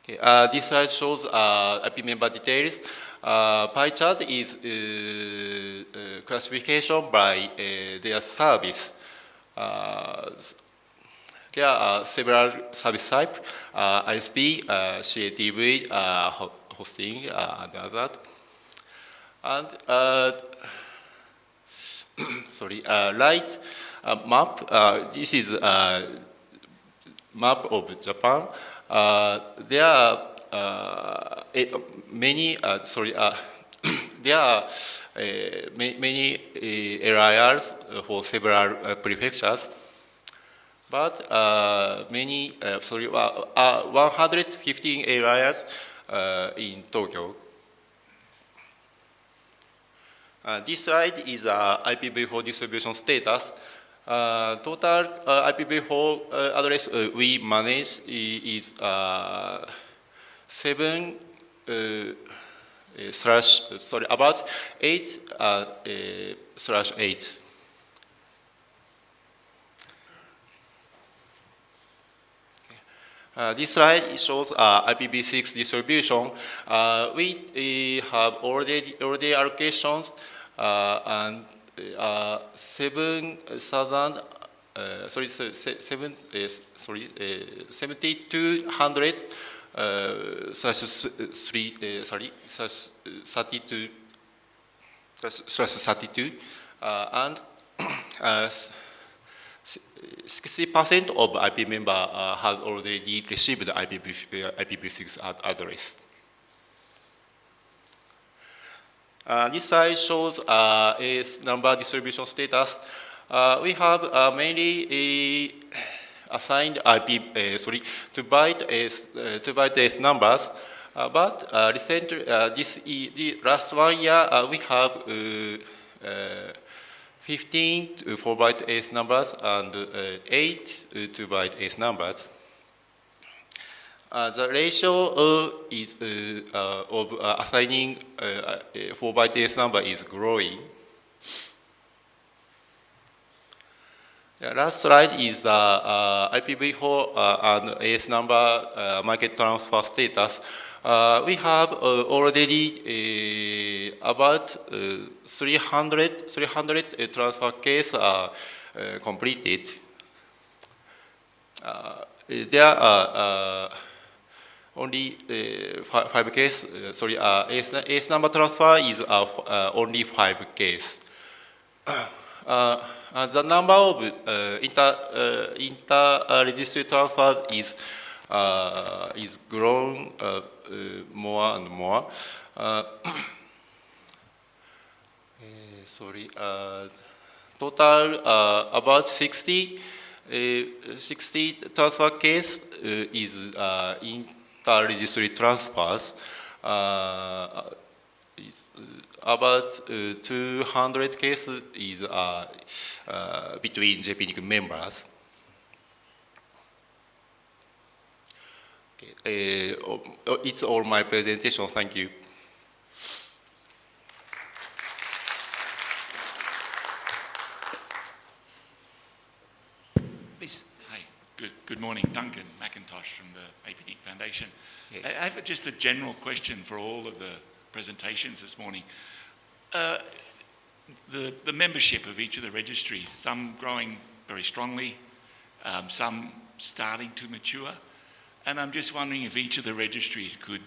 M: Okay, this slide shows IP member details. Pie chart is classification by their service. There are several service types, ISP, CATV, hosting, and others. And right map, this is a map of Japan. There are many there are many areas for several prefectures, but 115 areas in Tokyo. This slide is IPv4 distribution status. Total IPv4 address we manage is 8/8. This slide shows IPv6 distribution. We have already allocations and 7,000. 7,200 32 and 60% of IP member has already received the IPv6 address. This slide shows its number distribution status. We have mainly assigned to byte numbers, but recently, the last 1 year, we have 15 4-byte numbers and 8 2-byte numbers. The ratio is of assigning 4-byte number is growing. The last slide is the IPv4 and AS number market transfer status. We have already about 300 transfer cases completed. There are only 5 cases. AS number transfer is only 5 cases. The number of inter-registry transfers is growing more and more. Total about 60 transfer case is inter-registry transfers. About 200 cases is between JPNIC members. Okay. It's all my presentation. Thank you.
N: Please. Hi. Good morning. Duncan McIntosh from the APNIC Foundation.
M: Yes.
N: I have just a general question for all of the presentations this morning. The membership of each of the registries, some growing very strongly, some starting to mature, and I'm just wondering if each of the registries could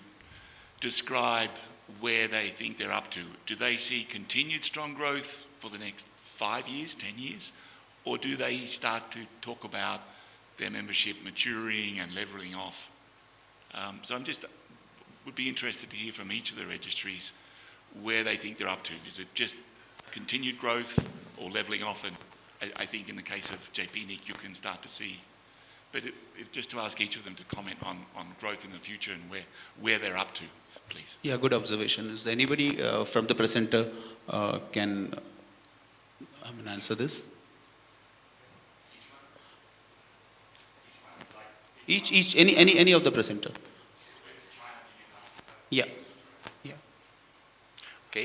N: describe where they think they're up to. Do they see continued strong growth for the next 5 years, 10 years, or do they start to talk about their membership maturing and leveling off? So would be interested to hear from each of the registries where they think they're up to. Is it just continued growth or leveling off? And I think in the case of JPNIC, you can start to see. But just to ask each of them to comment on growth in the future and where they're up to, please.
B: Yeah, good observation. Is there anybody from the presenter can answer this? Any of the presenter. Yeah.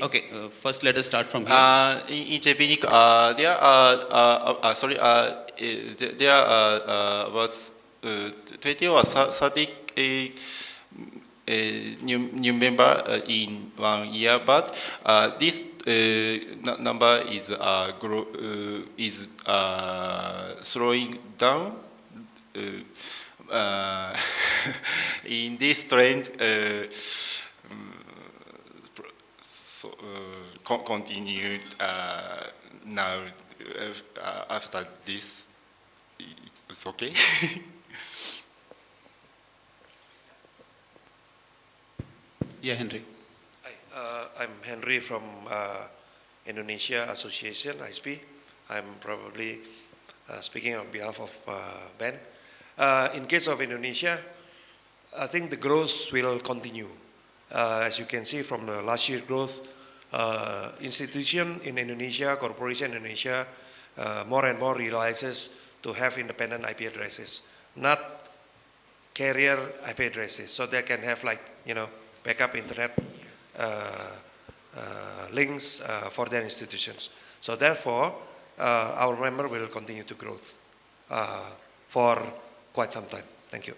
B: Okay. First, let us start from here.
M: In JPNIC, there are about 20 or 30 new member in 1 year, but this number is slowing down. In this trend, continued now after this. It's okay.
B: Yeah, Henry.
O: Hi, I'm Henry from Indonesia Association, ISP. I'm probably speaking on behalf of Ben. In case of Indonesia, I think the growth will continue. As you can see from the last year growth, institution in Indonesia, corporation in Indonesia, more and more realizes to have independent IP addresses, not carrier IP addresses, so they can have backup internet links for their institutions. So therefore, our member will continue to grow for quite some time. Thank you.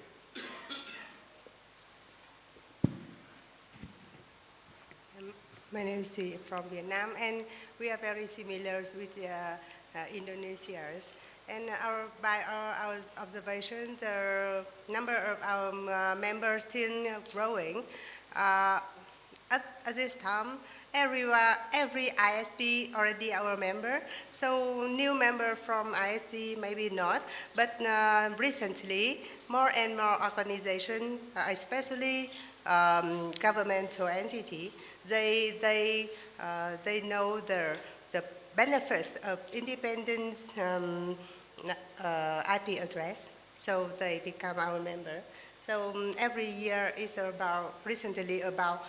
C: My name is Thủy from Vietnam, and we are very similar with Indonesians. And by our observation, the number of our members still growing. At this time, every ISP already our member, so new member from ISP maybe not, but recently more and more organizations, especially governmental entity, they know the benefits of independent IP address, so they become our member. So every year is recently about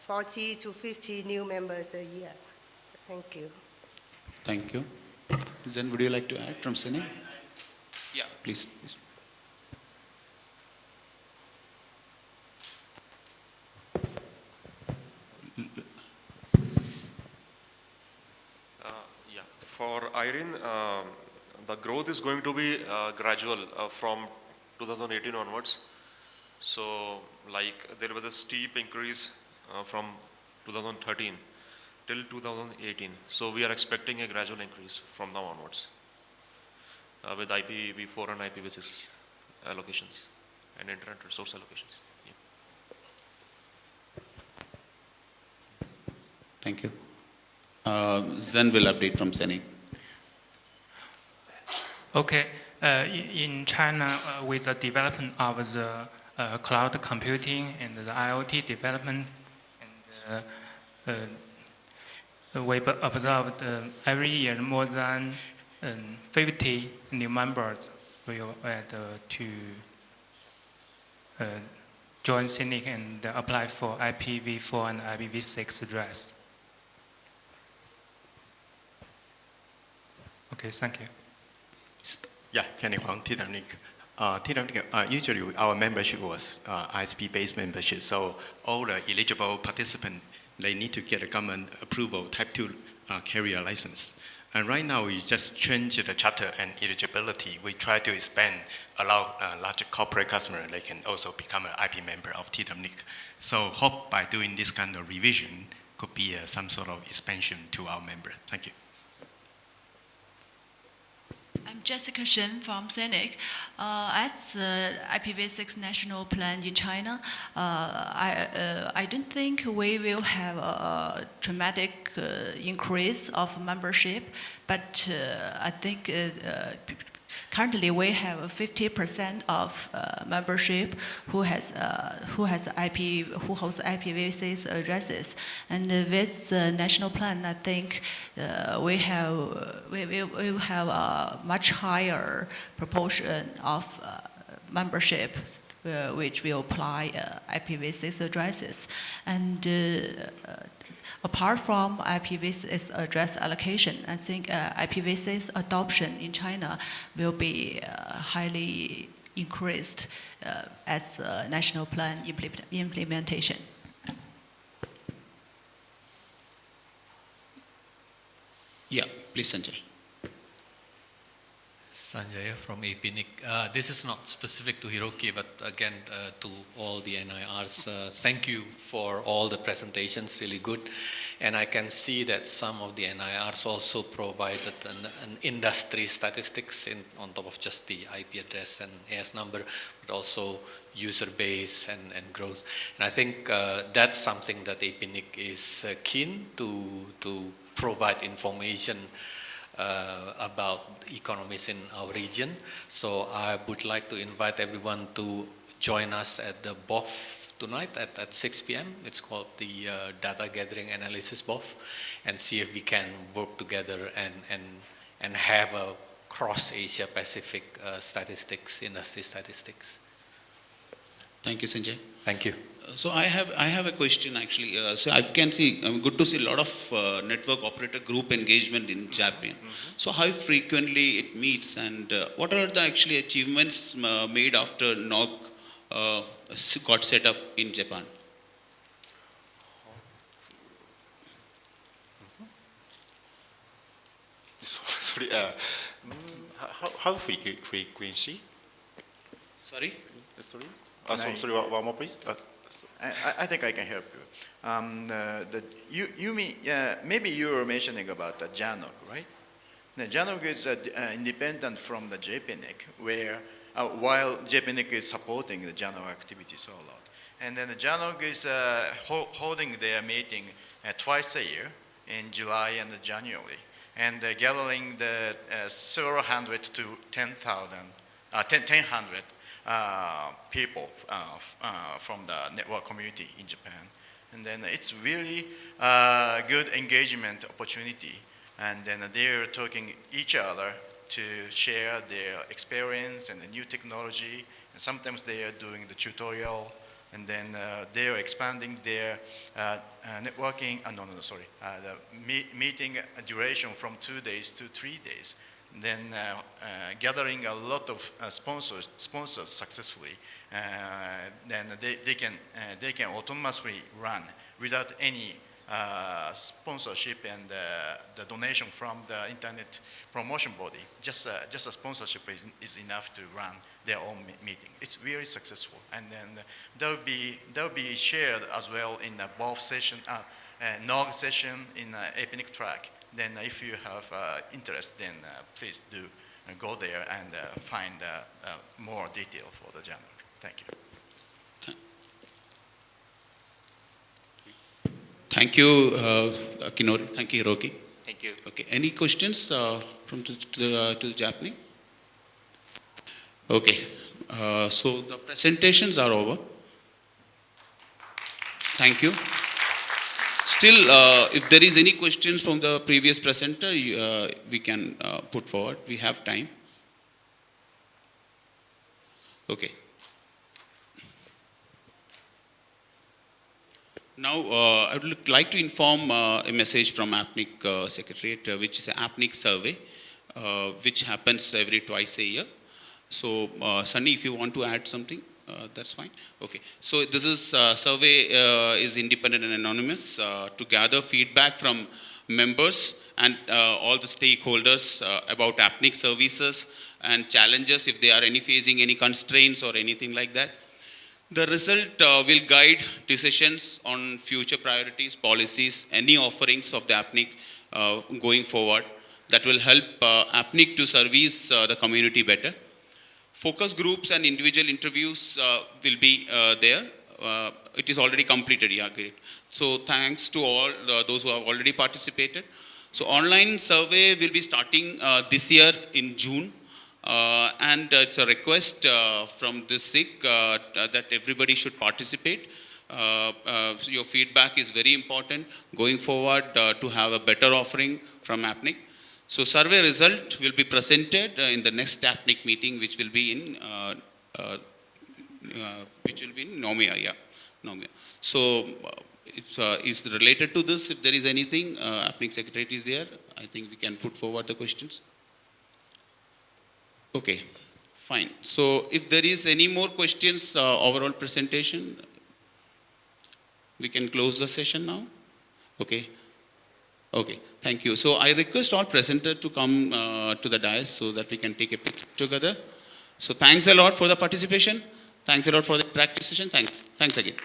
C: 40 to 50 new members a year. Thank you.
B: Thank you. Zen, would you like to add from Sini? Yeah, please.
K: For IRINN, the growth is going to be gradual from 2018 onwards. So, like there was a steep increase from 2013 till 2018. So we are expecting a gradual increase from now onwards with IPv4 and IPv6 allocations and internet resource allocations. Yeah.
B: Thank you. Zen will update from Seni.
A: Okay. In China, with the development of the cloud computing and the IoT development, and we observed every year more than 50 new members will add to join CINIC and apply for IPv4 and IPv6 address. Okay, thank you.
G: Yeah, Kenny Huang, TWNIC. Usually our membership was ISP-based membership, so all the eligible participants, they need to get a government approval type 2 carrier license. And right now we just changed the chapter and eligibility. We try to expand, allow larger corporate customers, they can also become an IP member of TWNIC. So hope by doing this kind of revision could be some sort of expansion to our member. Thank you.
P: I'm Jessica Shen from CINIC. As the IPv6 national plan in China, I don't think we will have a dramatic increase of membership, but I think currently we have 50% of membership who holds IPv6 addresses, and with the national plan, I think we will have a much higher proportion of membership which will apply IPv6 addresses, and apart from IPv6 address allocation, I think IPv6 adoption in China will be highly increased as the national plan implementation.
B: Yeah, please, Sanjay.
I: Sanjay from IRINN. This is not specific to Hiroki, but again to all the NIRs. Thank you for all the presentations, really good. And I can see that some of the NIRs also provided an industry statistics on top of just the IP address and AS number, but also user base and growth. And I think that's something that IRINN is keen to provide information about economies in our region. So I would like to invite everyone to join us at the BOF tonight at 6 p.m. It's called the Data Gathering Analysis BOF, and see if we can work together and have a cross-Asia Pacific statistics, industry statistics.
B: Thank you, Sanjay.
I: Thank you.
B: So I have a question actually. So I can see, good to see a lot of network operator group engagement in Japan. So how frequently it meets, and what are the actually achievements made after NOC got set up in Japan?
M: Sorry, how frequency?
B: Sorry?
M: Sorry? Sorry, one more please.
E: I think I can help you. You mean, maybe you were mentioning about the JANOG, right? The JANOG is independent from the JPNIC, where while JPNIC is supporting the JANOG activities a lot. And then the JANOG is holding their meeting twice a year in July and January, and gathering the several hundred to 1,000 people from the network community in Japan. And then it's really good engagement opportunity. And then they're talking each other to share their experience and the new technology. And sometimes they are doing the tutorial, and then they're expanding their networking, the meeting duration from 2 days to 3 days. And then gathering a lot of sponsors successfully, then they can autonomously run without any sponsorship and the donation from the internet promotion body. Just a sponsorship is enough to run their own meeting. It's very successful, and then they'll be shared as well in both session, NOG session in APNIC track. Then if you have interest, then please do go there and find more detail for the JANOG. Thank you.
B: Thank you, Kinori. Thank you, Hiroki.
M: Thank you.
B: Okay. Any questions from to the Japanese? Okay. So the presentations are over. Thank you. Still, if there is any questions from the previous presenter, we can put forward. We have time. Okay. Now, I would like to inform a message from APNIC Secretariat, which is an APNIC survey, which happens every twice a year. So, Sunny, if you want to add something, that's fine. Okay. So, this is survey is independent and anonymous to gather feedback from members and all the stakeholders about APNIC services and challenges, if they are facing any constraints or anything like that. The result will guide decisions on future priorities, policies, any offerings of the APNIC going forward that will help APNIC to service the community better. Focus groups and individual interviews will be there. It is already completed, yeah, great. So thanks to all those who have already participated. So online survey will be starting this year in June. And it's a request from this SIG that everybody should participate. So your feedback is very important going forward to have a better offering from APNIC. So survey result will be presented in the next APNIC meeting, which will be in Nomiya, yeah, Nomiya. So it's related to this. If there is anything, APNIC Secretariat is here. I think we can put forward the questions. Okay, fine. So if there is any more questions, overall presentation, we can close the session now. Okay. Okay, thank you. So I request all presenters to come to the dais so that we can take a picture together. So thanks a lot for the participation. Thanks a lot for the practice session. Thanks again.